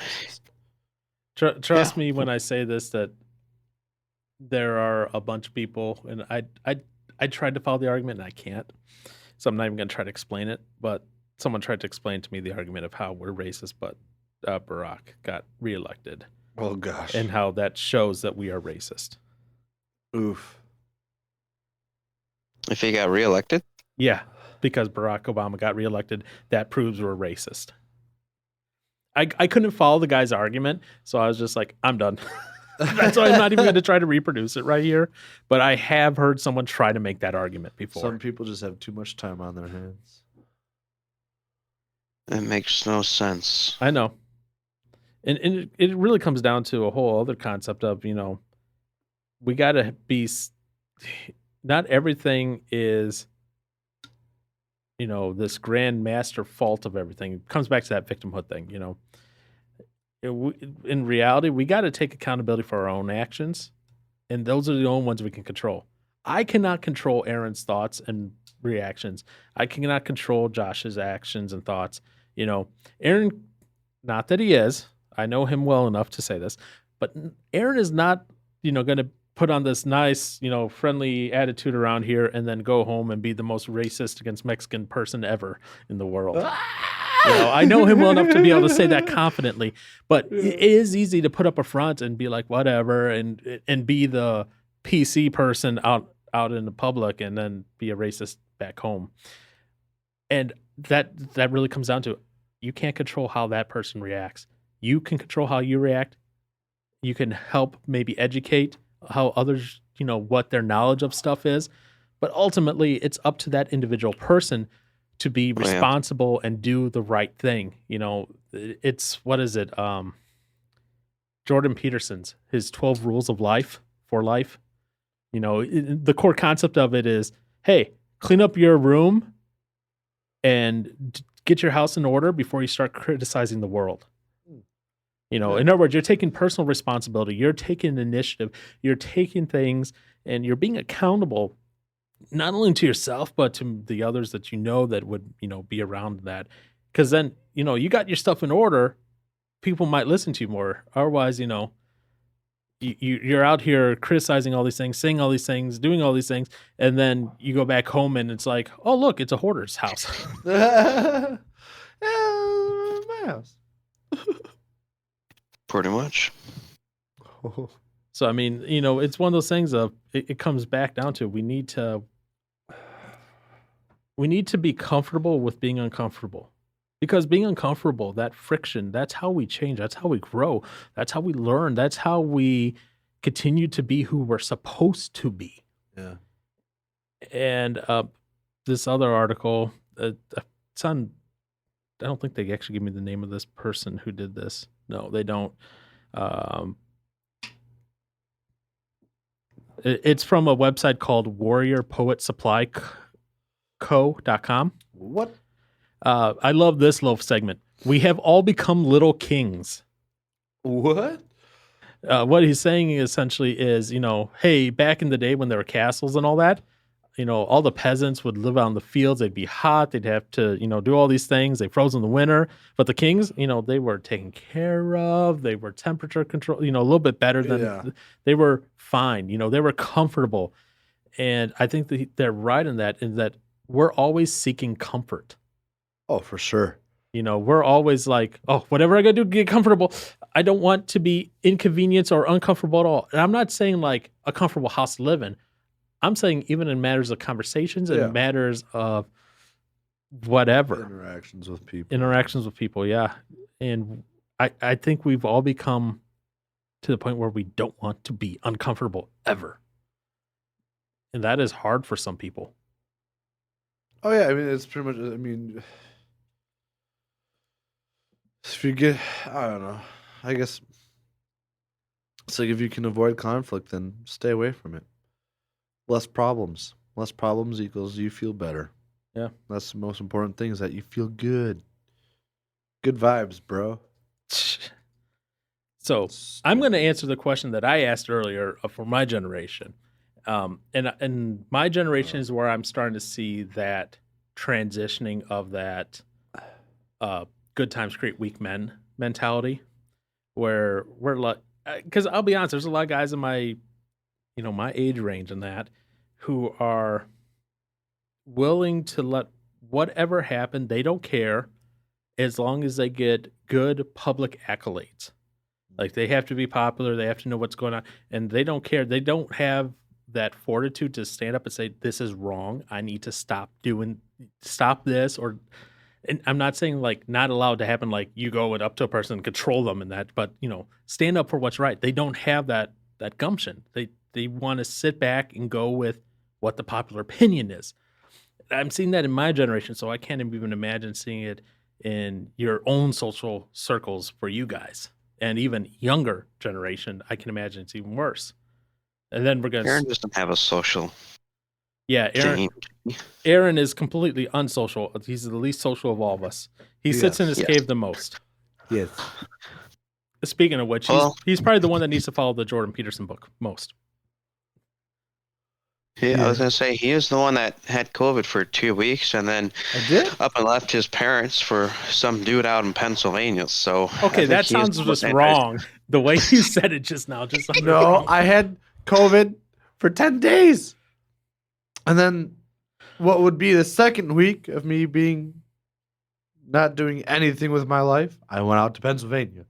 Trust me when I say this, that there are a bunch of people, and I tried to follow the argument and I can't, so I'm not even going to try to explain it. But someone tried to explain to me the argument of how we're racist, but Barack got reelected. Oh gosh! And how that shows that we are racist. Oof. If he got reelected? Yeah, because Barack Obama got reelected, that proves we're racist. I couldn't follow the guy's argument, so I was just like, I'm done. That's why I'm not even going to try to reproduce it right here. But I have heard someone try to make that argument before. Some people just have too much time on their hands. It makes no sense. I know. And it really comes down to a whole other concept of, we got to be, not everything is, this grand master fault of everything. It comes back to that victimhood thing, in reality, we got to take accountability for our own actions, and those are the only ones we can control. I cannot control Aaron's thoughts and reactions. I cannot control Josh's actions and thoughts. Aaron, not that he is, I know him well enough to say this, but Aaron is not, going to put on this nice, friendly attitude around here and then go home and be the most racist against Mexican person ever in the world. I know him well enough to be able to say that confidently, but it is easy to put up a front and be like, whatever, and be the PC person out in the public and then be a racist back home. And that really comes down to, you can't control how that person reacts. You can control how you react. You can help maybe educate how others, what their knowledge of stuff is. But ultimately, it's up to that individual person to be responsible and do the right thing. It's, what is it? Jordan Peterson's, his 12 rules of life for life. The core concept of it is, hey, clean up your room and get your house in order before you start criticizing the world. In other words, you're taking personal responsibility. You're taking initiative. You're taking things and you're being accountable, not only to yourself, but to the others that that would, be around that. Because then, you got your stuff in order, people might listen to you more. Otherwise, you're out here criticizing all these things, saying all these things, doing all these things, and then you go back home and it's like, oh, look, it's a hoarder's house. My house. Pretty much. So, I mean, it's one of those things of it comes back down to we need to be comfortable with being uncomfortable. Because being uncomfortable, that friction, that's how we change. That's how we grow. That's how we learn. That's how we continue to be who we're supposed to be. Yeah. And this other article, it's on, I don't think they actually give me the name of this person who did this. No, they don't. It's from a website called warriorpoetsupplyco.com. What? I love this little segment. We have all become little kings. What? What he's saying essentially is, hey, back in the day when there were castles and all that, all the peasants would live out in the fields. They'd be hot. They'd have to, do all these things. They froze in the winter. But the kings, they were taken care of. They were temperature control, a little bit better than they were fine. They were comfortable. And I think that they're right in that we're always seeking comfort. Oh, for sure. We're always like, oh, whatever I got to do to get comfortable. I don't want to be inconvenienced or uncomfortable at all. And I'm not saying like a comfortable house to live in. I'm saying even in matters of conversations and matters of whatever. Interactions with people, yeah. And I think we've all become to the point where we don't want to be uncomfortable ever. And that is hard for some people. Oh, yeah. I mean, it's pretty much, if you get, I don't know, I guess it's like if you can avoid conflict, then stay away from it. Less problems equals you feel better. Yeah. That's the most important thing, is that you feel good. Good vibes, bro. So I'm going to answer the question that I asked earlier for my generation. And my generation is where I'm starting to see that transitioning of that good times create weak men mentality, where we're like, because I'll be honest, there's a lot of guys in my, my age range and that who are willing to let whatever happen. They don't care as long as they get good public accolades. Like they have to be popular. They have to know what's going on, and they don't care. They don't have that fortitude to stand up and say, this is wrong. I need to stop this. And I'm not saying like not allowed to happen, like you go up to a person and control them and that, but stand up for what's right. They don't have that gumption. They want to sit back and go with what the popular opinion is. I'm seeing that in my generation, so I can't even imagine seeing it in your own social circles for you guys. And even younger generation, I can imagine it's even worse. And then we're going to... Aaron doesn't have a social... Yeah, Aaron is completely unsocial. He's the least social of all of us. He sits in his cave the most. Yes. Speaking of which, he's probably the one that needs to follow the Jordan Peterson book most. Yeah, I was going to say, he is the one that had COVID for 2 weeks and then up and left his parents for some dude out in Pennsylvania. So okay, that sounds just wrong. The way you said it just now. No, I had COVID for 10 days. And then what would be the second week of me not doing anything with my life, I went out to Pennsylvania.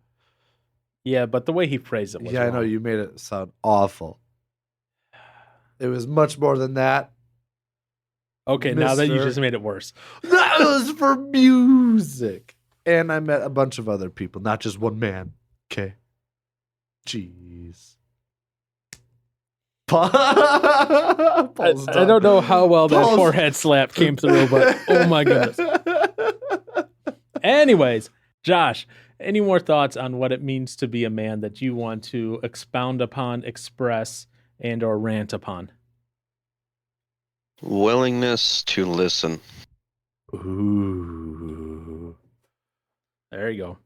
Yeah, but the way he phrased it was wrong. I know, you made it sound awful. It was much more than that. Okay, now that you just made it worse. That was for music. And I met a bunch of other people, not just one man. Okay. Jeez. I don't know how well that forehead slap came through, but oh my goodness. Anyways, Josh, any more thoughts on what it means to be a man that you want to expound upon, express, and or rant upon? Willingness to listen. Ooh. There you go.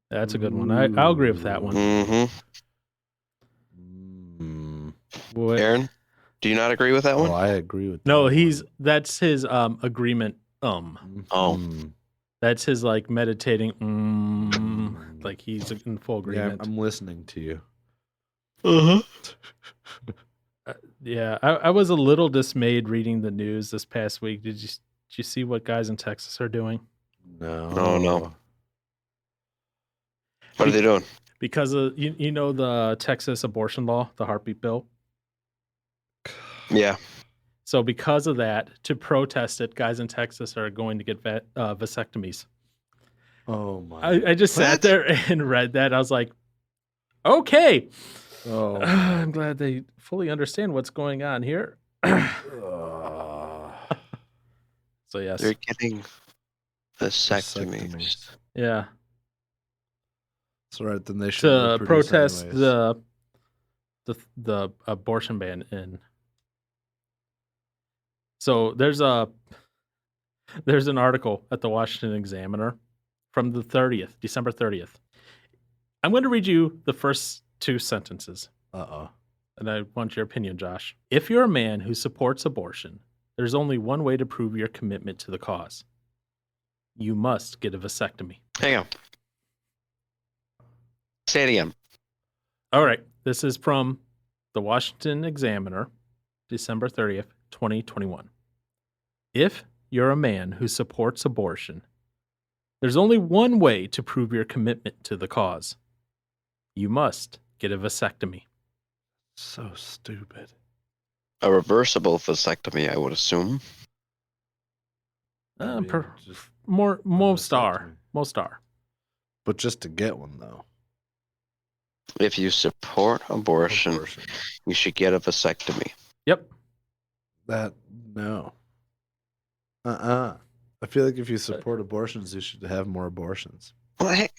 That's a good one. I'll agree with that one. What? Aaron, do you not agree with that one? Oh, I agree with that. No, one. that's his agreement. Oh. That's his like meditating. Like he's in full agreement. Yeah, I'm listening to you. Yeah, I was a little dismayed reading the news this past week. Did you see what guys in Texas are doing? No. What are they doing? Because of you know the Texas abortion law, the heartbeat bill. Yeah. So because of that, to protest it, guys in Texas are going to get vasectomies. Oh my! I just sat there and read that. I was like, okay. Oh, I'm glad they fully understand what's going on here. So yes, they're getting vasectomies. Yeah. That's right. Then they should To protest anyways. the abortion ban in. So there's an article at the Washington Examiner from the 30th, December 30th. I'm going to read you the first two sentences. And I want your opinion, Josh. If you're a man who supports abortion, there's only one way to prove your commitment to the cause. You must get a vasectomy. Hang on. Say it again. All right. This is from the Washington Examiner, December 30th, 2021. If you're a man who supports abortion, there's only one way to prove your commitment to the cause. You must get a vasectomy. So stupid. A reversible vasectomy, I would assume. Most are. But just to get one, though. If you support abortion, you should get a vasectomy. Yep. No. I feel like if you support abortions, you should have more abortions. Well, hey,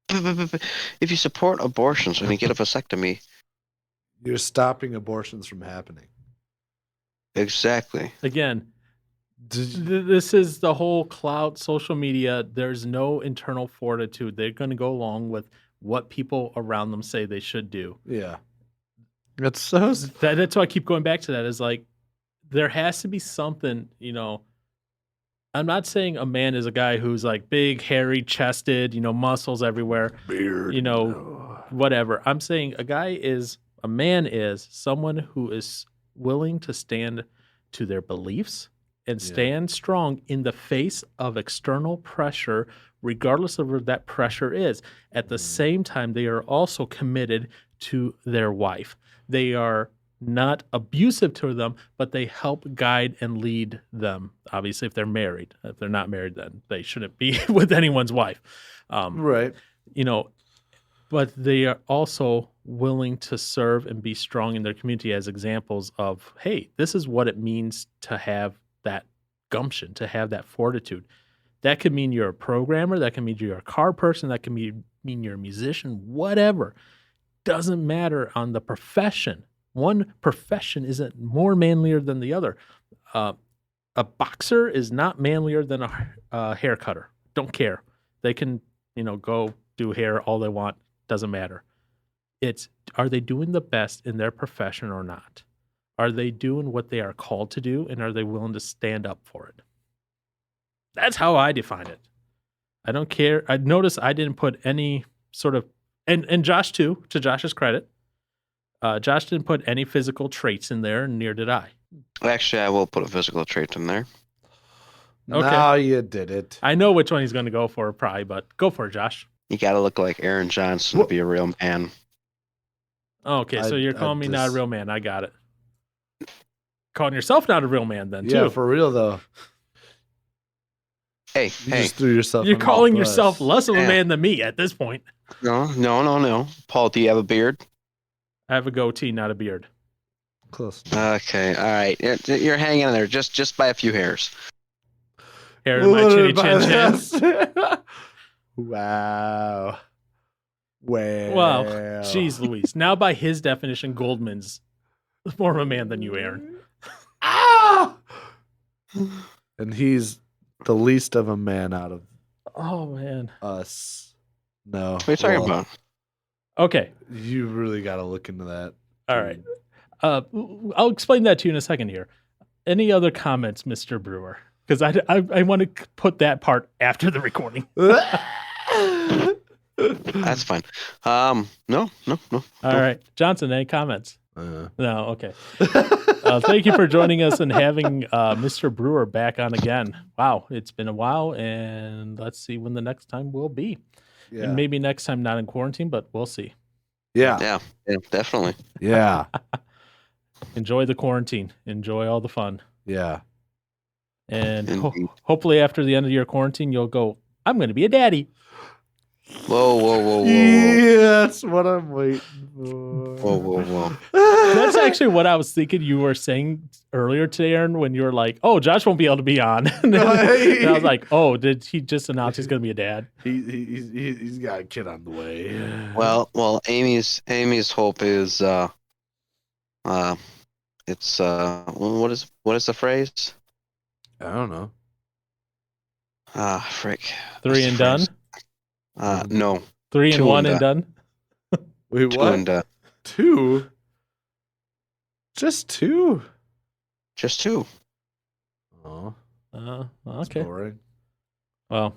if you support abortions and you get a vasectomy, you're stopping abortions from happening. Exactly. Again, this is the whole cloud social media. There's no internal fortitude. They're going to go along with what people around them say they should do. Yeah. That's why I keep going back to that. Is like, there has to be something, I'm not saying a man is a guy who's like big, hairy chested, muscles everywhere, beard, whatever. I'm saying a man is someone who is willing to stand to their beliefs and stand strong in the face of external pressure, regardless of where that pressure is. At the same time, they are also committed to their wife. They are not abusive to them, but they help guide and lead them. Obviously, if they're married. If they're not married, then they shouldn't be with anyone's wife. Right. But they are also willing to serve and be strong in their community as examples of, hey, this is what it means to have that gumption, to have that fortitude. That could mean you're a programmer. That can mean you're a car person. That can mean you're a musician, whatever. Doesn't matter on the profession. One profession isn't more manlier than the other. A boxer is not manlier than a hair cutter. Don't care. They can, go do hair all they want. Doesn't matter. It's, are they doing the best in their profession or not? Are they doing what they are called to do, and are they willing to stand up for it? That's how I define it. I don't care. I notice I didn't put any sort of, and Josh too, to Josh's credit, Josh didn't put any physical traits in there, and neither did I. Actually, I will put a physical trait in there. Okay. No, you did it. I know which one he's going to go for, probably, but go for it, Josh. You got to look like Aaron Johnson to be a real man. Okay, so you're calling me not a real man. I got it. Calling yourself not a real man, then, too. Yeah, for real, though. Hey, you just threw yourself. You're calling yourself less of a man than me at this point. No. Paul, do you have a beard? I have a goatee, not a beard. Close. Okay, all right. You're hanging in there just by a few hairs. Hair in my chinny chin chin. Wow. Well, jeez Louise. Now, by his definition, Goldman's more of a man than you, Aaron. And he's the least of a man out of man us. No. What are you talking about? Okay. You really got to look into that. All right. I'll explain that to you in a second here. Any other comments, Mr. Brewer? Because I want to put that part after the recording. That's fine. No. All right. Johnson, any comments? No, okay. Thank you for joining us and having Mr. Brewer back on again. Wow, it's been a while, and let's see when the next time will be. Yeah. And maybe next time not in quarantine, but we'll see. Yeah. Yeah, definitely. Yeah. Enjoy the quarantine. Enjoy all the fun. Yeah. And hopefully after the end of your quarantine, you'll go, I'm going to be a daddy. Whoa. Yeah, that's what I'm waiting for. Whoa. That's actually what I was thinking you were saying earlier today, Aaron, when you were like, oh, Josh won't be able to be on. And I was like, oh, did he just announce he's going to be a dad? He's got a kid on the way. Well, Amy's hope is it's what is the phrase? I don't know. Frick. 3 and done? No. 3 and 1 and done? Wait, 2 what? and 2? Just 2? Just 2. Oh, okay. boring. Well,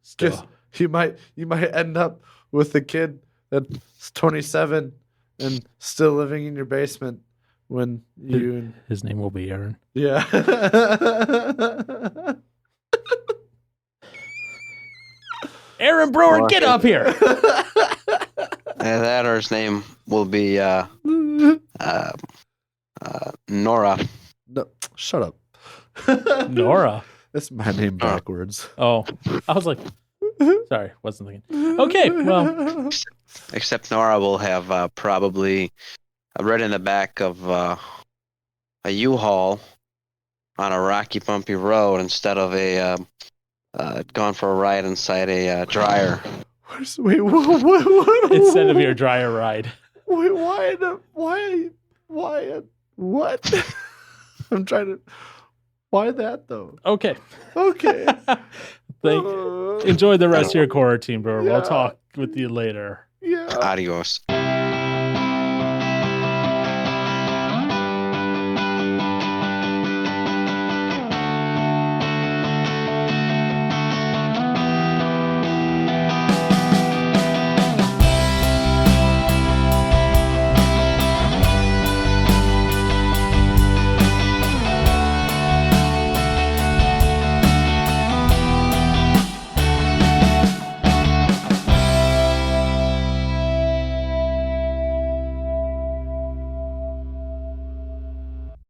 still. Just you might end up with a kid that's 27 and still living in your basement when you. His name will be Aaron. Yeah. Aaron Brewer, get up here. That or his name will be Nora. No, shut up. Nora. That's my name backwards. Oh, I was like, sorry, wasn't thinking. Okay, well. Except Nora will have probably right in the back of a U-Haul on a rocky, bumpy road instead of a gone for a ride inside a dryer. Wait, what? Instead of your dryer ride. Wait, what? I'm trying to. Why that though? Okay. Okay. Enjoy the rest of your quarantine, bro. Yeah. We'll talk with you later. Yeah. Adios.